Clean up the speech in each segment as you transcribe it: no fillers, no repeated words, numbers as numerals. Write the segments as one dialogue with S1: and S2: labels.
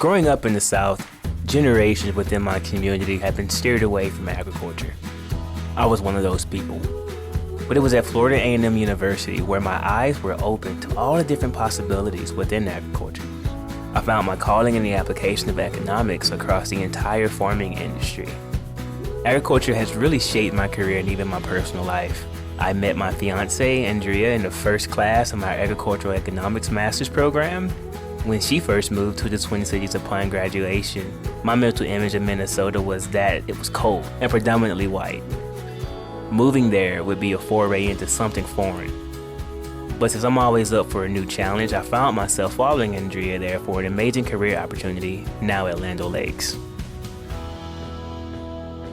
S1: Growing up in the South, generations within my community have been steered away from agriculture. I was one of those people. But it was at Florida A&M University where my eyes were open to all the different possibilities within agriculture. I found my calling in the application of economics across the entire farming industry. Agriculture has really shaped my career and even my personal life. I met my fiancée, Andrea, in the first class of my agricultural economics master's program. When she first moved to the Twin Cities upon graduation, my mental image of Minnesota was that it was cold and predominantly white. Moving there would be a foray into something foreign. But since I'm always up for a new challenge, I found myself following Andrea there for an amazing career opportunity, now at Land O'Lakes.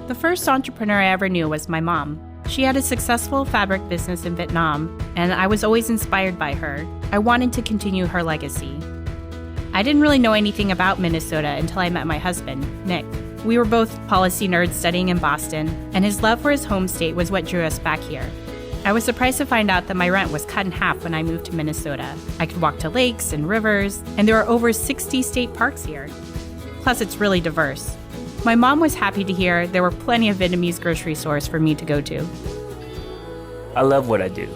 S2: The first entrepreneur I ever knew was my mom. She had a successful fabric business in Vietnam, and I was always inspired by her. I wanted to continue her legacy. I didn't really know anything about Minnesota until I met my husband, Nick. We were both policy nerds studying in Boston, and his love for his home state was what drew us back here. I was surprised to find out that my rent was cut in half when I moved to Minnesota. I could walk to lakes and rivers, and there are over 60 state parks here. Plus, it's really diverse. My mom was happy to hear there were plenty of Vietnamese grocery stores for me to go to.
S1: I love what I do.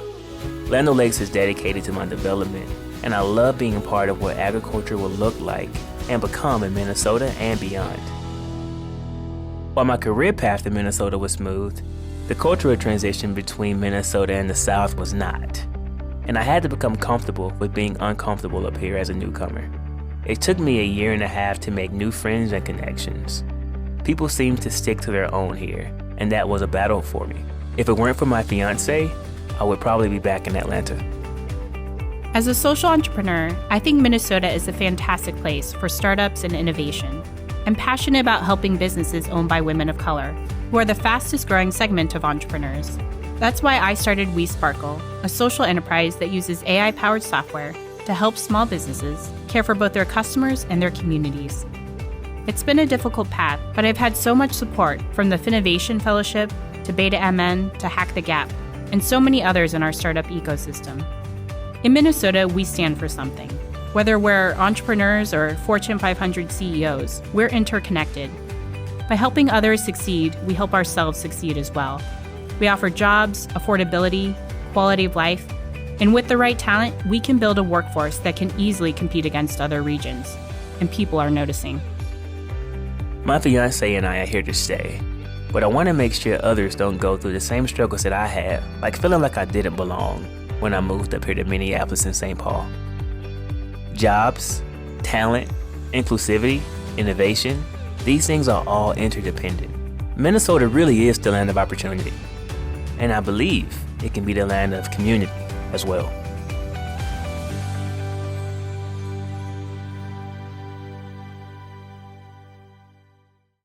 S1: Land O'Lakes is dedicated to my development, and I love being a part of what agriculture will look like and become in Minnesota and beyond. While my career path in Minnesota was smooth, the cultural transition between Minnesota and the South was not, and I had to become comfortable with being uncomfortable up here as a newcomer. It took me a year and a half to make new friends and connections. People seem to stick to their own here, and that was a battle for me. If it weren't for my fiancée, I would probably be back in Atlanta.
S2: As a social entrepreneur, I think Minnesota is a fantastic place for startups and innovation. I'm passionate about helping businesses owned by women of color, who are the fastest growing segment of entrepreneurs. That's why I started WeSparkle, a social enterprise that uses AI-powered software to help small businesses care for both their customers and their communities. It's been a difficult path, but I've had so much support from the Finovation Fellowship to Beta MN to Hack the Gap, and so many others in our startup ecosystem. In Minnesota, we stand for something. Whether we're entrepreneurs or Fortune 500 CEOs, we're interconnected. By helping others succeed, we help ourselves succeed as well. We offer jobs, affordability, quality of life, and with the right talent, we can build a workforce that can easily compete against other regions. And people are noticing.
S1: My fiancé and I are here to stay, but I want to make sure others don't go through the same struggles that I had, like feeling like I didn't belong when I moved up here to Minneapolis and St. Paul. Jobs, talent, inclusivity, innovation, these things are all interdependent. Minnesota really is the land of opportunity, and I believe it can be the land of community as well.